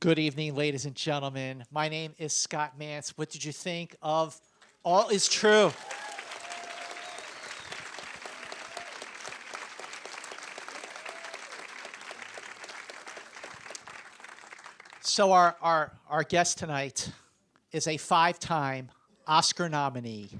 Good evening, ladies and gentlemen. My name is Scott Mantz. What did you think of All Is True? So our guest tonight is a 5-time Oscar nominee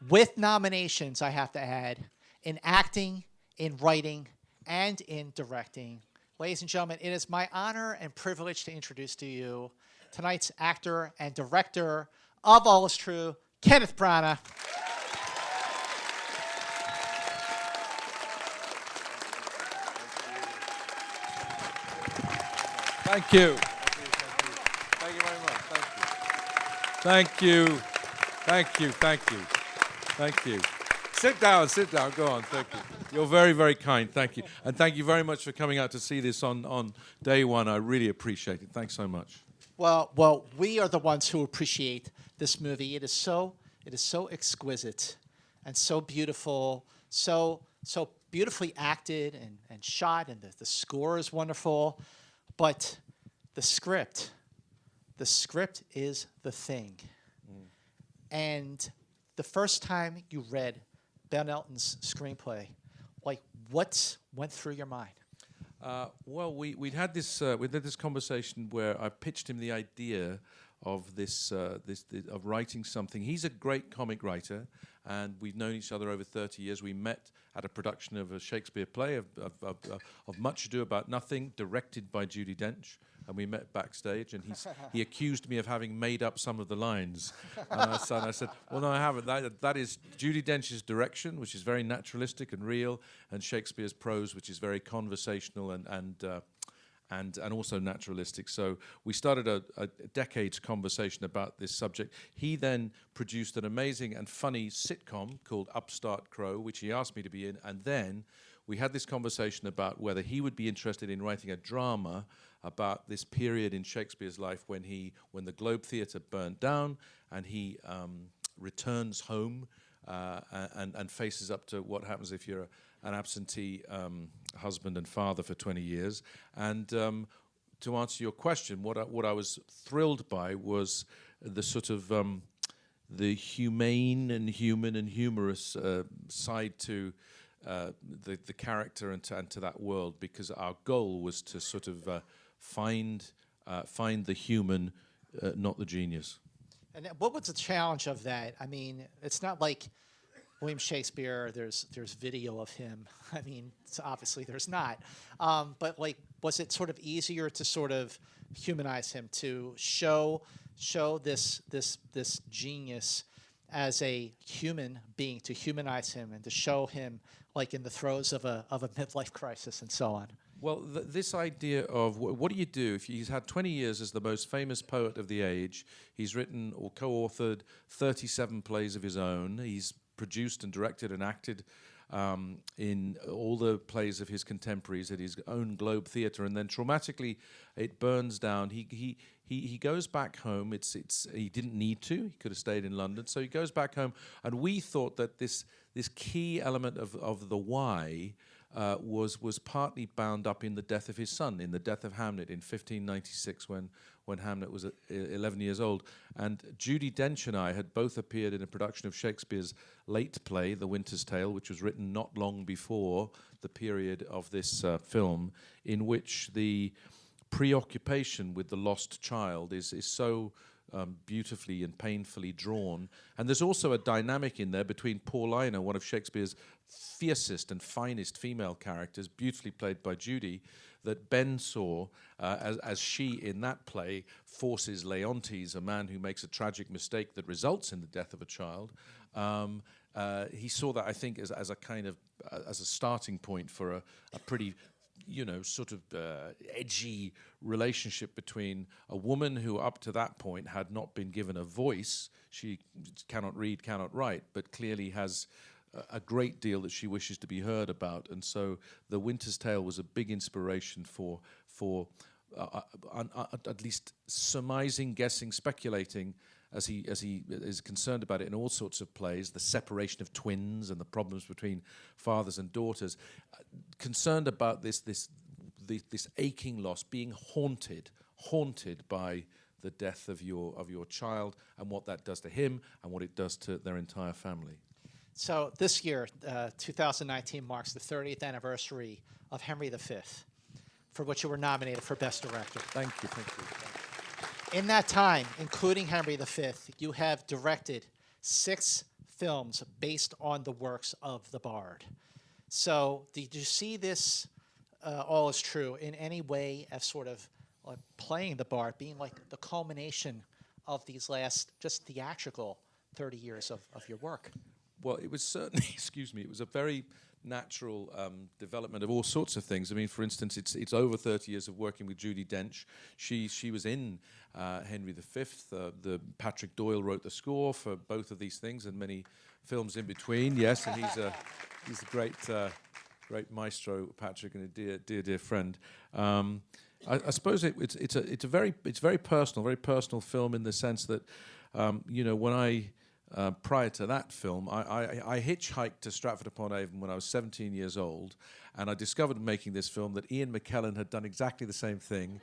with nominations, I have to add, in acting, in writing, and in directing. Ladies and gentlemen, it is my honor and privilege to introduce to you tonight's actor and director of All Is True, Kenneth Branagh. Thank you. Thank you very much. Thank you. Thank you. Thank you. Thank you. Sit down. Go on. Thank you. You're very, very kind. Thank you. And thank you very much for coming out to see this on day one. I really appreciate it. Thanks so much. Well, we are the ones who appreciate this movie. It is so exquisite and so beautiful, so beautifully acted and shot, and the score is wonderful. But the script is the thing. And the first time you read Ben Elton's screenplay, like, what went through your mind? Well, we'd had this conversation where I pitched him the idea of this of writing something. He's a great comic writer, and we've known each other over 30 years. We met at a production of a Shakespeare play of Much Ado About Nothing, directed by Judi Dench. And we met backstage, and he accused me of having made up some of the lines. And I said, well, no, I haven't. That is Judi Dench's direction, which is very naturalistic and real, and Shakespeare's prose, which is very conversational and also naturalistic. So we started a decades conversation about this subject. He then produced an amazing and funny sitcom called Upstart Crow, which he asked me to be in, and then we had this conversation about whether he would be interested in writing a drama about this period in Shakespeare's life when the Globe Theatre burnt down, and he returns home and faces up to what happens if you're an absentee husband and father for 20 years. And to answer your question, what I was thrilled by was the sort of the humane and human and humorous side to the character and to that world, because our goal was to sort of find the human, not the genius. And what was the challenge of that? I mean, it's not like William Shakespeare, there's video of him. I mean, obviously there's not. But like, was it sort of easier to sort of humanize him, to show this genius as a human being, to humanize him and to show him like in the throes of a midlife crisis and so on? Well, this idea of what do you do if he's had 20 years as the most famous poet of the age? He's written or co-authored 37 plays of his own. He's produced and directed and acted in all the plays of his contemporaries at his own Globe Theatre, and then traumatically it burns down. He goes back home. He didn't need to. He could have stayed in London. So he goes back home, and we thought that this key element of the why was partly bound up in the death of his son, in the death of Hamlet in 1596, when Hamlet was 11 years old. And Judi Dench and I had both appeared in a production of Shakespeare's late play, The Winter's Tale, which was written not long before the period of this film, in which the preoccupation with the lost child is so beautifully and painfully drawn. And there's also a dynamic in there between Paulina, one of Shakespeare's fiercest and finest female characters, beautifully played by Judi, that Ben saw as she, in that play, forces Leontes, a man who makes a tragic mistake that results in the death of a child. He saw that, I think, as a kind of as a starting point for a pretty sort of edgy relationship between a woman who up to that point had not been given a voice. She cannot read, cannot write, but clearly has a great deal that she wishes to be heard about. And so The Winter's Tale was a big inspiration for at least surmising, guessing, speculating, as he is concerned about it in all sorts of plays, the separation of twins and the problems between fathers and daughters, concerned about this aching loss, being haunted haunted by the death of your child and what that does to him and what it does to their entire family. So this year, 2019, marks the 30th anniversary of Henry V, for which you were nominated for Best Director. Thank you, thank you. In that time, including Henry V, you have directed 6 films based on the works of the Bard. So did you see this all as true in any way as sort of playing the Bard, being like the culmination of these last just theatrical 30 years of your work? Well, it was certainly, excuse me, it was a very natural development of all sorts of things. I mean, for instance, it's over 30 years of working with Judi Dench. She was in Henry V. The Patrick Doyle wrote the score for both of these things and many films in between. Yes, and he's a great maestro, Patrick, and a dear friend. I suppose it's a very personal film in the sense that when I prior to that film, I hitchhiked to Stratford-upon-Avon when I was 17 years old, and I discovered making this film that Ian McKellen had done exactly the same thing,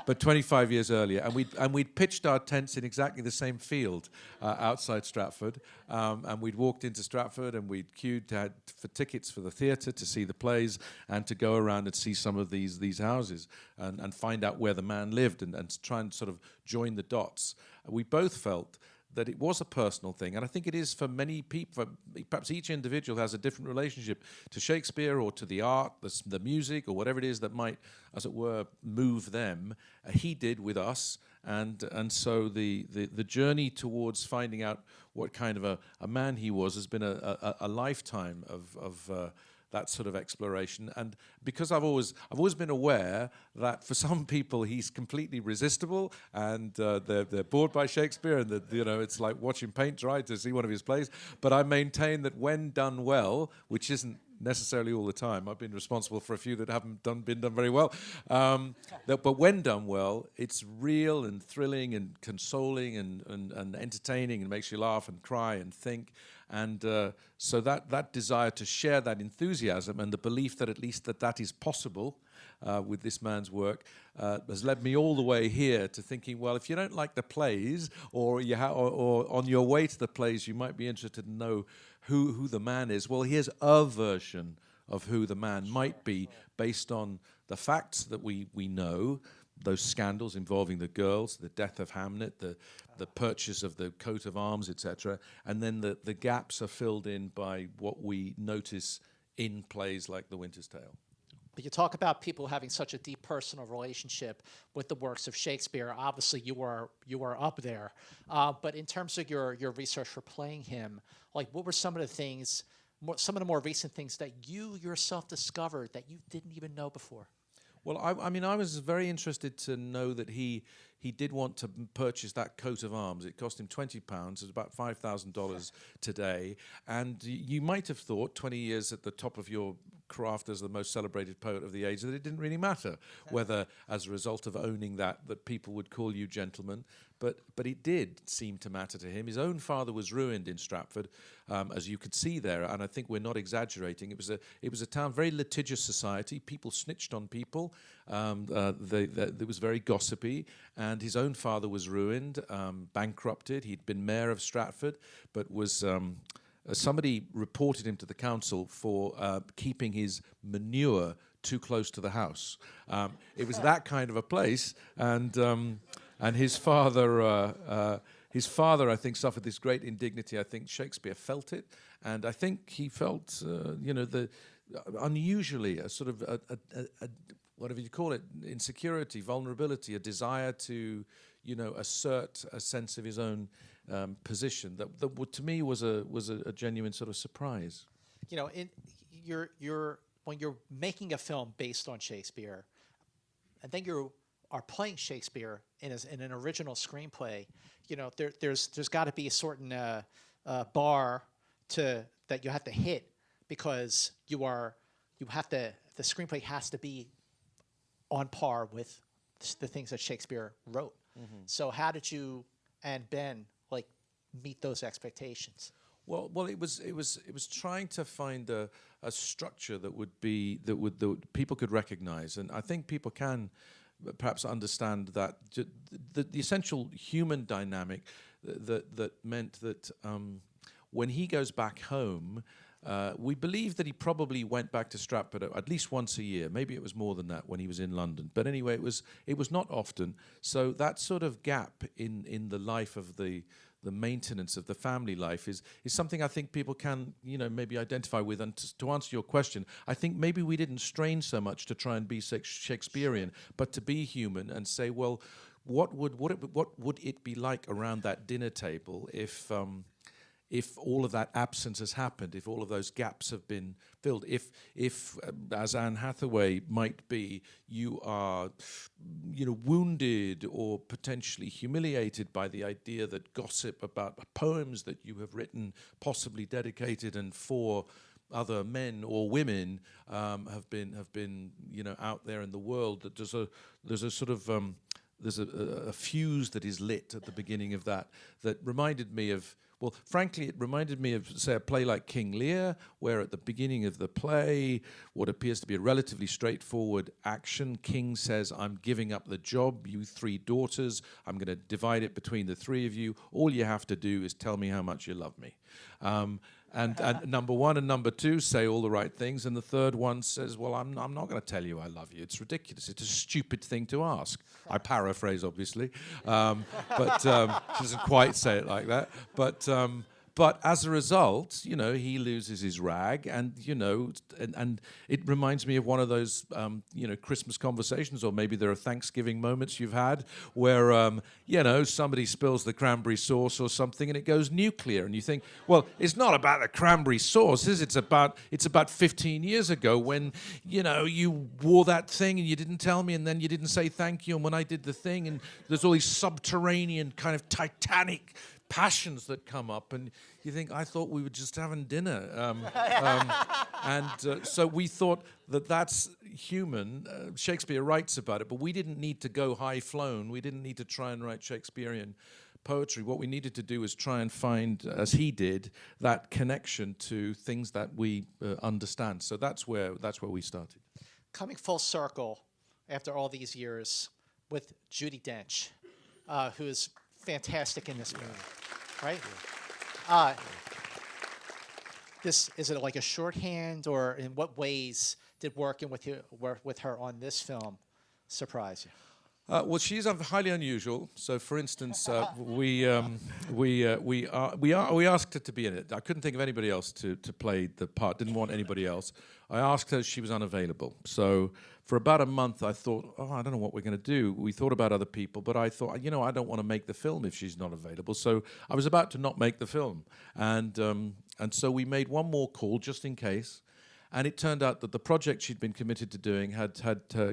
but 25 years earlier, and we'd pitched our tents in exactly the same field outside Stratford, and we'd walked into Stratford and we'd queued for tickets for the theatre to see the plays and to go around and see some of these houses and find out where the man lived and try and sort of join the dots. We both felt that it was a personal thing, and I think it is for many people. Perhaps each individual has a different relationship to Shakespeare or to the art, the music, or whatever it is that might, as it were, move them. He did with us, and so the journey towards finding out what kind of a man he was has been a lifetime of that sort of exploration. And because I've always been aware that for some people he's completely resistible and they're bored by Shakespeare, and that it's like watching paint dry to see one of his plays. But I maintain that when done well, which isn't necessarily all the time, I've been responsible for a few that haven't been done very well, but when done well, it's real and thrilling and consoling and entertaining and makes you laugh and cry and think. And so that desire to share that enthusiasm and the belief that at least that is possible with this man's work has led me all the way here to thinking, well, if you don't like the plays, or on your way to the plays, you might be interested to know who the man is. Well, here's a version of who the man might be based on the facts that we know, those scandals involving the girls, the death of Hamnet, the purchase of the coat of arms, etc. And then the gaps are filled in by what we notice in plays like The Winter's Tale. But you talk about people having such a deep personal relationship with the works of Shakespeare. Obviously, you are up there. But in terms of your research for playing him, like what were some of the things, some of the more recent things that you yourself discovered that you didn't even know before? Well, I mean, I was very interested to know that he did want to purchase that coat of arms. It cost him £20. It's about $5,000 today. And you might have thought, 20 years at the top of your craft as the most celebrated poet of the age, that it didn't really matter whether, as a result of owning that people would call you gentleman. But it did seem to matter to him. His own father was ruined in Stratford, as you could see there, and I think we're not exaggerating. It was a town, very litigious society. People snitched on people. It was very gossipy, and his own father was ruined, bankrupted. He'd been mayor of Stratford, but was somebody reported him to the council for keeping his manure too close to the house. It was that kind of a place, and his father, I think, suffered this great indignity. I think Shakespeare felt it, and I think he felt, unusually a sort of a whatever you call it, insecurity, vulnerability, a desire to, assert a sense of his own position. That to me was a genuine sort of surprise. When you're making a film based on Shakespeare, and then you are playing Shakespeare in an original screenplay, there's got to be a certain bar that you have to hit, because the screenplay has to be on par with the things that Shakespeare wrote. Mm-hmm. So how did you and Ben meet those expectations? Well, it was trying to find a structure that people could recognize, and I think people can perhaps understand that the essential human dynamic that meant that when he goes back home, we believe that he probably went back to Stratford at least once a year. Maybe it was more than that when he was in London. But anyway, it was not often. So that sort of gap in the life of the maintenance of the family life is something I think people can, maybe identify with. And to answer your question, I think maybe we didn't strain so much to try and be Shakespearean, but to be human and say, well, what would it be like around that dinner table if all of that absence has happened, if all of those gaps have been filled, if as Anne Hathaway might be, you are, wounded or potentially humiliated by the idea that gossip about poems that you have written, possibly dedicated and for other men or women, have been out there in the world, that there's a sort of there's a fuse that is lit at the beginning of that reminded me of. Well, frankly, it reminded me of, say, a play like King Lear, where at the beginning of the play, what appears to be a relatively straightforward action, King says, I'm giving up the job, you 3 daughters, I'm going to divide it between the 3 of you. All you have to do is tell me how much you love me. And number 1 and number 2 say all the right things, and the third one says, well, I'm not going to tell you I love you. It's ridiculous. It's a stupid thing to ask. I paraphrase, obviously, but she doesn't quite say it like that. But as a result, he loses his rag, and and it reminds me of one of those, Christmas conversations, or maybe there are Thanksgiving moments you've had where, somebody spills the cranberry sauce or something, and it goes nuclear, and you think, well, it's not about the cranberry sauce, is it? It's about 15 years ago when, you wore that thing and you didn't tell me, and then you didn't say thank you, and when I did the thing, and there's all these subterranean kind of Titanic passions that come up, and you think, I thought we were just having dinner. So we thought that's human. Shakespeare writes about it, but we didn't need to go high-flown. We didn't need to try and write Shakespearean poetry. What we needed to do was try and find, as he did, that connection to things that we understand. So that's where we started. Coming full circle after all these years with Judi Dench, who is fantastic in this movie, right? Is it like a shorthand, or in what ways did working with her on this film surprise you? Well, she's highly unusual. So, for instance, we asked her to be in it. I couldn't think of anybody else to play the part. Didn't want anybody else. I asked her. She was unavailable. So, for about a month, I thought, I don't know what we're going to do. We thought about other people, but I thought, I don't want to make the film if she's not available. So, I was about to not make the film, and so we made one more call just in case, and it turned out that the project she'd been committed to doing had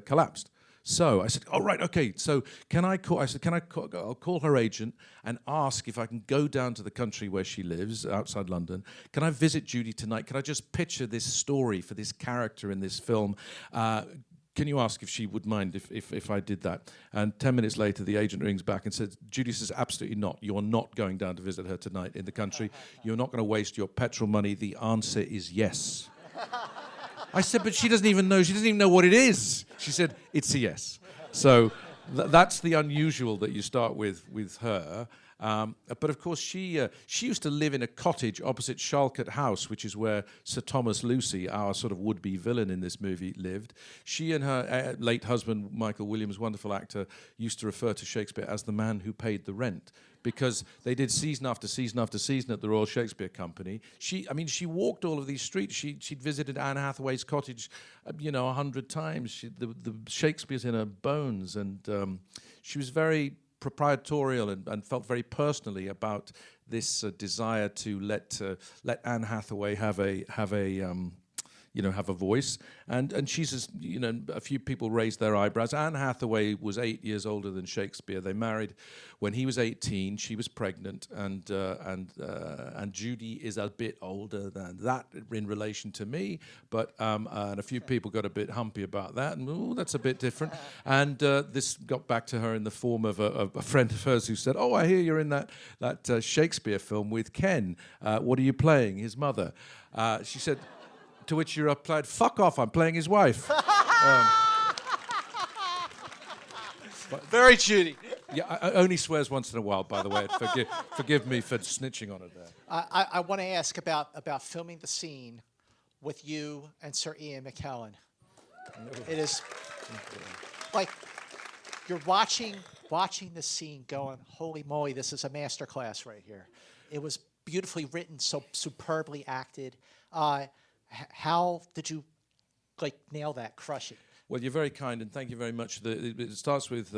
collapsed. So I said, "Oh, right, okay. So can I call?" I said, I'll call her agent and ask if I can go down to the country where she lives, outside London. Can I visit Judi tonight? Can I just picture this story for this character in this film? Can you ask if she would mind if I did that?" And 10 minutes later, the agent rings back and says, Judi says, "Absolutely not. You're not going down to visit her tonight in the country. You're not going to waste your petrol money. The answer is yes." I said, "But she doesn't even know. She doesn't even know what it is." She said, "It's a yes." So that's the unusual that you start with her. But of course, she used to live in a cottage opposite Charlcote House, which is where Sir Thomas Lucy, our sort of would-be villain in this movie, lived. She and her late husband, Michael Williams, wonderful actor, used to refer to Shakespeare as the man who paid the rent, because they did season after season after season at the Royal Shakespeare Company. She walked all of these streets. She'd visited Anne Hathaway's cottage, 100 times. The Shakespeare's in her bones, and she was very proprietorial and felt very personally about this desire to let Anne Hathaway have a voice, and she's a few people raised their eyebrows. Anne Hathaway was 8 years older than Shakespeare. They married when he was 18. She was pregnant, and Judi is a bit older than that in relation to me. But and a few people got a bit humpy about that, and that's a bit different. And this got back to her in the form of a friend of hers who said, "Oh, I hear you're in that Shakespeare film with Ken. What are you playing? His mother?" She said. To which you replied, "Fuck off, I'm playing his wife." Very Judy. Yeah, I only swears once in a while, by the way. Forgive me for snitching on it there. I want to ask about filming the scene with you and Sir Ian McKellen. It is like you're watching the scene going, holy moly, this is a masterclass right here. It was beautifully written, so superbly acted. How did you nail that, crush it? Well, you're very kind, and thank you very much. It starts with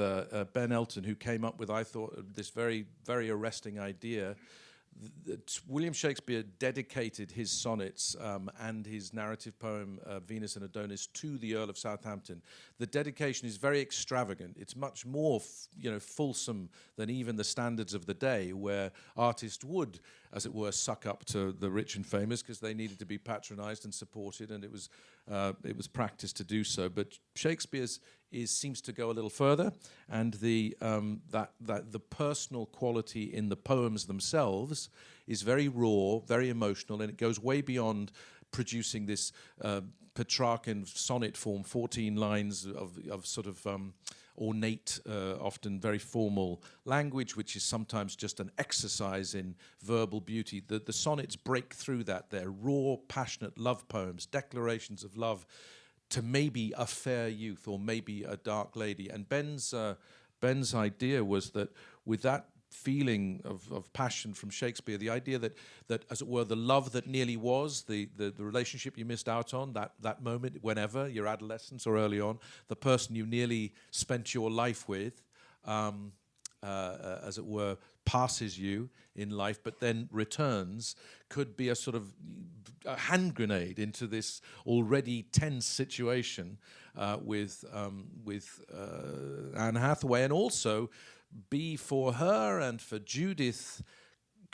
Ben Elton, who came up with, I thought, this very, very arresting idea. William Shakespeare dedicated his sonnets and his narrative poem Venus and Adonis to the Earl of Southampton. The dedication is very extravagant. It's much more fulsome than even the standards of the day, where artists would, as it were, suck up to the rich and famous because they needed to be patronized and supported, and it was practice to do so. But Shakespeare's seems to go a little further, and the personal quality in the poems themselves is very raw, very emotional, and it goes way beyond producing this Petrarchan sonnet form, 14 lines of sort of ornate, often very formal language, which is sometimes just an exercise in verbal beauty. The sonnets break through that. They're raw, passionate love poems, declarations of love to maybe a fair youth or maybe a dark lady. And Ben's idea was that with that feeling of passion from Shakespeare, the idea that as it were, the love that nearly was, the relationship you missed out on, that moment, whenever, your adolescence or early on, the person you nearly spent your life with, as it were, passes you in life but then returns, could be a sort of a hand grenade into this already tense situation with Anne Hathaway, and also be for her and for Judith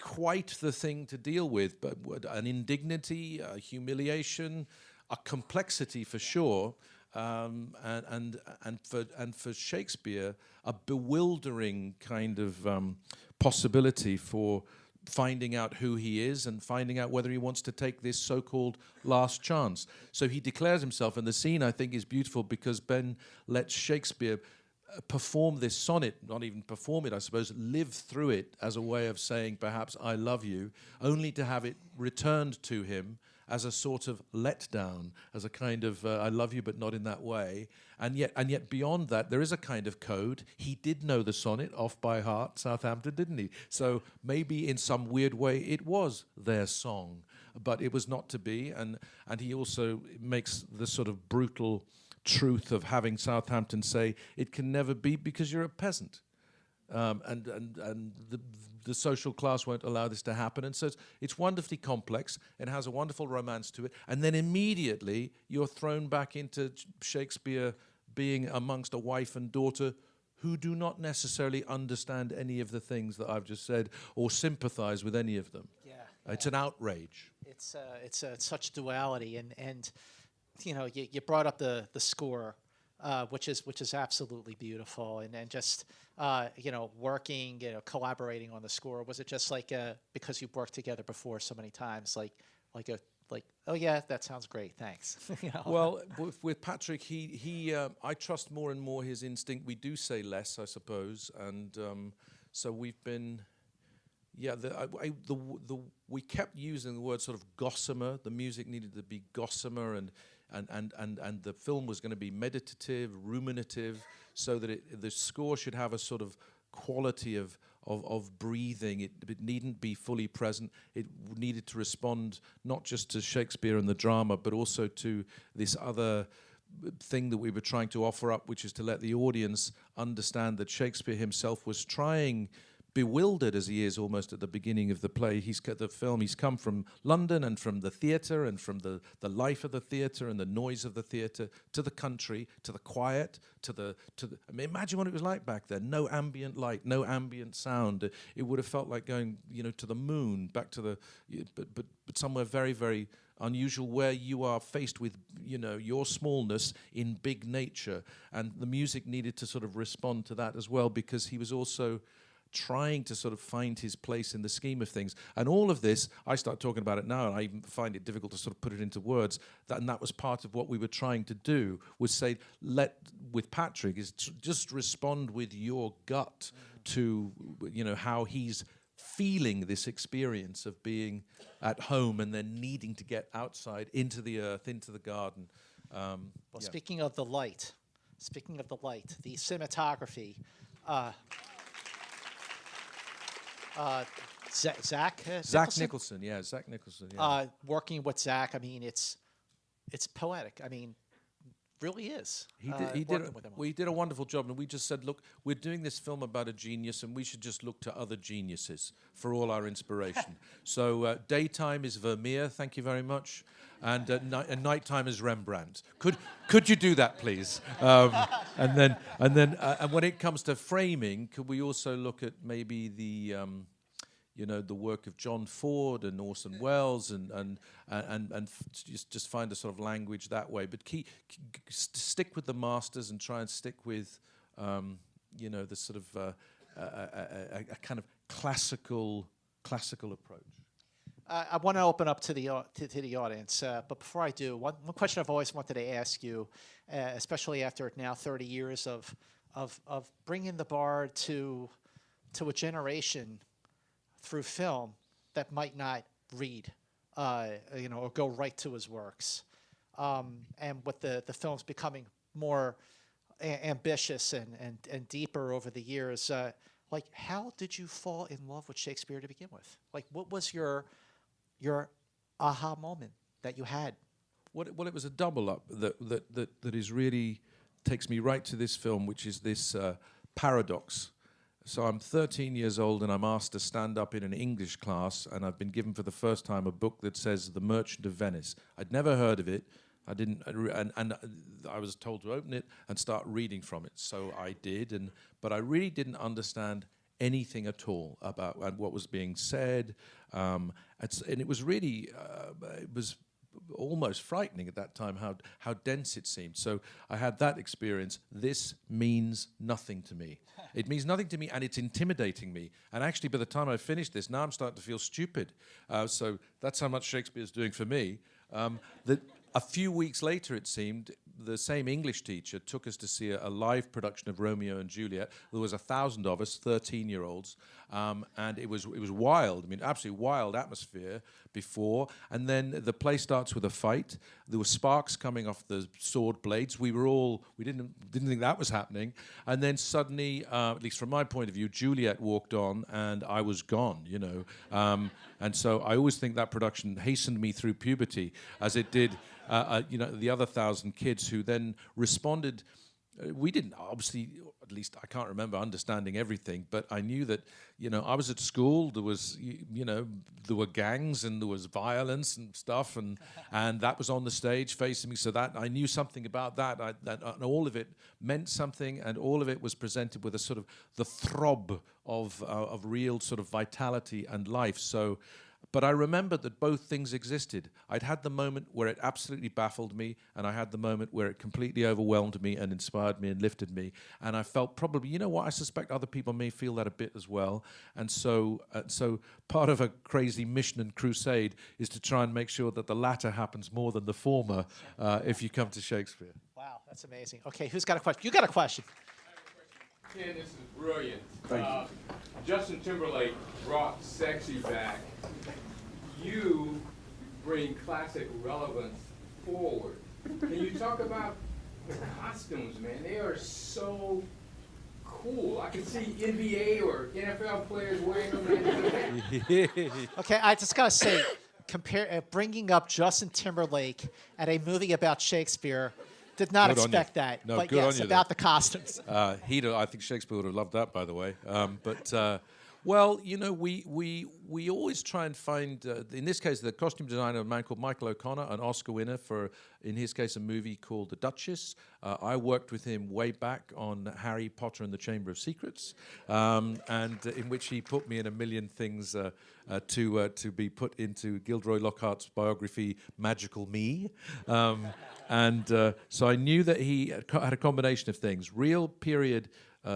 quite the thing to deal with, but an indignity, a humiliation, a complexity for sure, and for Shakespeare, a bewildering kind of possibility for finding out who he is and finding out whether he wants to take this so-called last chance. So he declares himself, and the scene, I think, is beautiful because Ben lets Shakespeare perform this sonnet, not even perform it, I suppose, live through it as a way of saying perhaps I love you, only to have it returned to him as a sort of letdown, as a kind of I love you but not in that way. And yet beyond that, there is a kind of code. He did know the sonnet off by heart, Southampton, didn't he? So maybe in some weird way it was their song, but it was not to be. And he also makes the sort of brutal truth of having Southampton say, it can never be because you're a peasant. And the social class won't allow this to happen. And so it's wonderfully complex. It has a wonderful romance to it. And then immediately you're thrown back into Shakespeare being amongst a wife and daughter who do not necessarily understand any of the things that I've just said or sympathize with any of them. Yeah, it's an outrage. It's such duality, and you brought up the score, which is absolutely beautiful, and just working, collaborating on the score. Was it just because you've worked together before so many times, like oh yeah, that sounds great, thanks. Well, with Patrick, he I trust more and more his instinct. We do say less, I suppose, and so we've been. Yeah, we kept using the word sort of gossamer. The music needed to be gossamer, and the film was going to be meditative, ruminative, so that the score should have a sort of quality of breathing. It needn't be fully present. It needed to respond not just to Shakespeare and the drama, but also to this other thing that we were trying to offer up, which is to let the audience understand that Shakespeare himself was trying, bewildered as he is almost at the beginning of the play. He's come from London and from the theatre and from the life of the theatre and the noise of the theatre to the country, to the quiet, I mean, imagine what it was like back then. No ambient light, no ambient sound. It would have felt like going, to the moon, back to but somewhere very, very unusual, where you are faced with, your smallness in big nature. And the music needed to sort of respond to that as well, because he was also trying to sort of find his place in the scheme of things. And all of this, I start talking about it now, and I even find it difficult to sort of put it into words. And that was part of what we were trying to do, was say, with Patrick, is just respond with your gut to, how he's feeling this experience of being at home and then needing to get outside into the earth, into the garden. Speaking of the light, the cinematography, Zach Nicholson, yeah. Working with Zach, I mean, it's poetic. I mean, really is. He did a wonderful job, and we just said, look, we're doing this film about a genius, and we should just look to other geniuses for all our inspiration. So daytime is Vermeer, thank you very much, and nighttime is Rembrandt. Could you do that, please? And when it comes to framing, could we also look at maybe the the work of John Ford and Orson Welles, and just find a sort of language that way. But stick with the masters and try and stick with the sort of a kind of classical approach. I want to open up to the audience, but before I do, one question I've always wanted to ask you, especially after now 30 years of bringing the Bard to a generation through film that might not read, or go right to his works, and with the films becoming more ambitious and deeper over the years, how did you fall in love with Shakespeare to begin with? Like, what was your aha moment that you had? Well, it was a double up that is really takes me right to this film, which is this paradox. So I'm 13 years old and I'm asked to stand up in an English class, and I've been given for the first time a book that says The Merchant of Venice. I'd never heard of it. I didn't, and I was told to open it and start reading from it. So I did, but I really didn't understand anything at all about what was being said. And it was really, it was almost frightening at that time how dense it seemed. So I had that experience. This means nothing to me. It means nothing to me, and it's intimidating me. And actually, by the time I finished this, now I'm starting to feel stupid. So that's how much Shakespeare's doing for me. That a few weeks later, it seemed, the same English teacher took us to see a live production of Romeo and Juliet. There was 1,000 of us, 13-year-olds, and it was wild. I mean, absolutely wild atmosphere before. And then the play starts with a fight. There were sparks coming off the sword blades. We didn't think that was happening. And then suddenly, at least from my point of view, Juliet walked on, and I was gone. And so I always think that production hastened me through puberty, as it did. The other 1,000 kids who then responded. We didn't, obviously, at least I can't remember understanding everything, but I knew that, I was at school, there was, there were gangs and there was violence and stuff, and that was on the stage facing me, so that I knew something about that, and all of it meant something, and all of it was presented with a sort of the throb of real sort of vitality and life. So. But I remembered that both things existed. I'd had the moment where it absolutely baffled me, and I had the moment where it completely overwhelmed me and inspired me and lifted me. And I felt probably, I suspect other people may feel that a bit as well. And so part of a crazy mission and crusade is to try and make sure that the latter happens more than the former if you come to Shakespeare. Wow, that's amazing. Okay, who's got a question? You got a question. Ken, this is brilliant. Thank you. Justin Timberlake brought sexy back. You bring classic relevance forward. Can you talk about the costumes, man? They are so cool. I can see NBA or NFL players wearing them. Okay, I just gotta say, bringing up Justin Timberlake at a movie about Shakespeare. Did not expect that. No, but good yes, on you, about though. The costumes. I think Shakespeare would have loved that, by the way. Well, we always try and find, in this case, the costume designer, a man called Michael O'Connor, an Oscar winner for, in his case, a movie called The Duchess. I worked with him way back on Harry Potter and the Chamber of Secrets, and in which he put me in a million things to be put into Gilderoy Lockhart's biography, Magical Me. So I knew that he had a combination of things, real period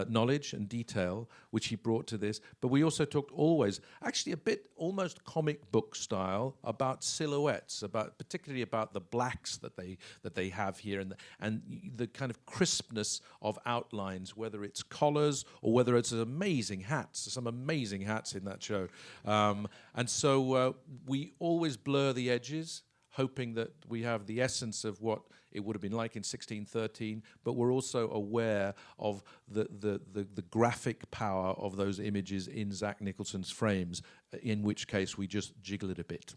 knowledge and detail, which he brought to this. But we also talked always, actually a bit almost comic book style, about silhouettes, particularly about the blacks that they have here, and the kind of crispness of outlines, whether it's collars or whether it's some amazing hats in that show. And so we always blur the edges, hoping that we have the essence of what it would have been like in 1613, but we're also aware of the graphic power of those images in Zach Nicholson's frames, in which case we just jiggle it a bit.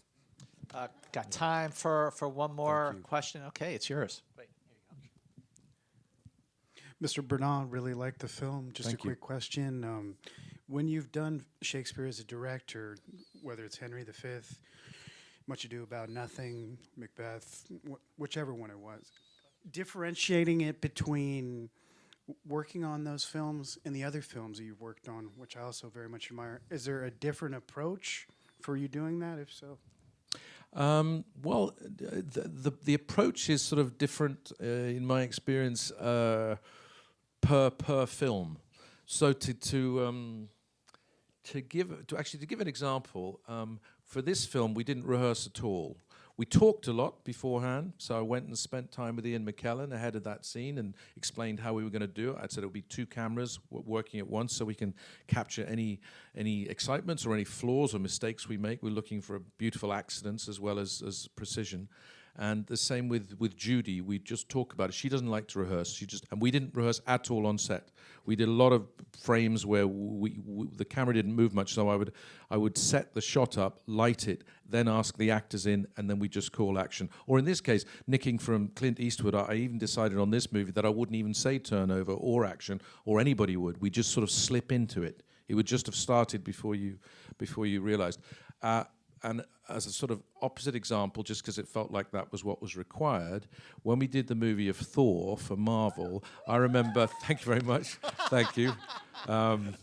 Got time for one more question? Okay, it's yours. Wait, here you Mr. Branagh, really liked the film. Just a quick question. When you've done Shakespeare as a director, whether it's Henry V, Much Ado About Nothing, Macbeth, whichever one it was, differentiating it between working on those films and the other films that you've worked on, which I also very much admire, is there a different approach for you doing that, if so? Well, the approach is sort of different in my experience per film. So to give an example, for this film we didn't rehearse at all. We talked a lot beforehand, so I went and spent time with Ian McKellen ahead of that scene and explained how we were going to do it. I said it would be 2 cameras working at once so we can capture any excitements or any flaws or mistakes we make. We're looking for beautiful accidents as well as precision. And the same with Judy. We just talk about it. She doesn't like to rehearse. And we didn't rehearse at all on set. We did a lot of frames where the camera didn't move much, so I would set the shot up, light it, then ask the actors in, and then we just call action. Or in this case, nicking from Clint Eastwood, I even decided on this movie that I wouldn't even say turnover or action, or anybody would. We just sort of slip into it. It would just have started before you realized. And as a sort of opposite example, just because it felt like that was what was required, when we did the movie of Thor for Marvel, I remember, thank you very much, thank you, and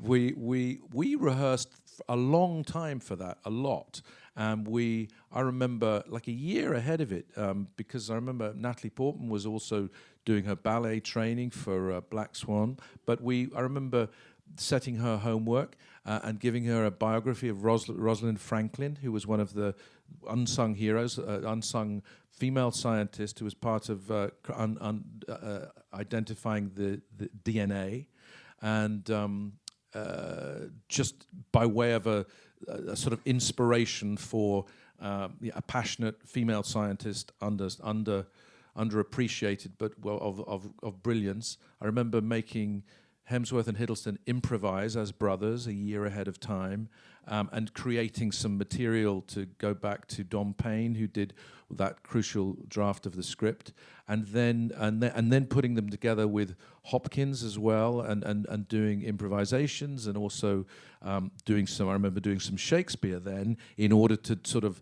we rehearsed a long time for that, a lot. And I remember like a year ahead of it, because I remember Natalie Portman was also doing her ballet training for Black Swan, but I remember setting her homework and giving her a biography of Rosalind Franklin, who was one of the unsung heroes, unsung female scientist who was part of identifying the DNA, and just by way of a sort of inspiration for a passionate female scientist underappreciated, but of brilliance. I remember making Hemsworth and Hiddleston improvise as brothers a year ahead of time, and creating some material to go back to Dom Payne, who did that crucial draft of the script, and then putting them together with Hopkins as well, and doing improvisations, and also I remember doing some Shakespeare then, in order to sort of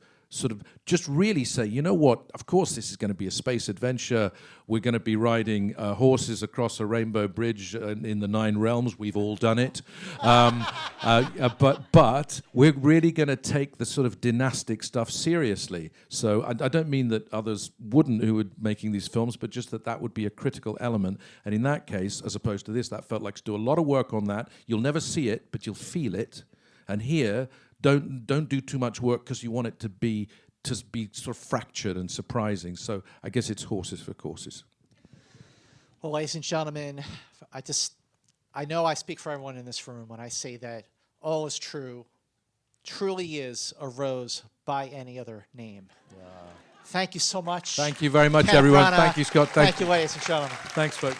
just really say, you know what, of course this is going to be a space adventure. We're going to be riding horses across a rainbow bridge in the 9 realms. We've all done it. But we're really going to take the sort of dynastic stuff seriously. So I don't mean that others wouldn't who were making these films, but just that would be a critical element. And in that case, as opposed to this, that felt like to do a lot of work on that. You'll never see it, but you'll feel it. And here, don't do too much work because you want it to be sort of fractured and surprising. So I guess it's horses for courses. Well, ladies and gentlemen, I know I speak for everyone in this room when I say that all is true, truly is a rose by any other name. Yeah. Thank you so much. Thank you very much, Kenneth everyone. Branagh. Thank you, Scott. Thank you, ladies and gentlemen. Thanks, folks.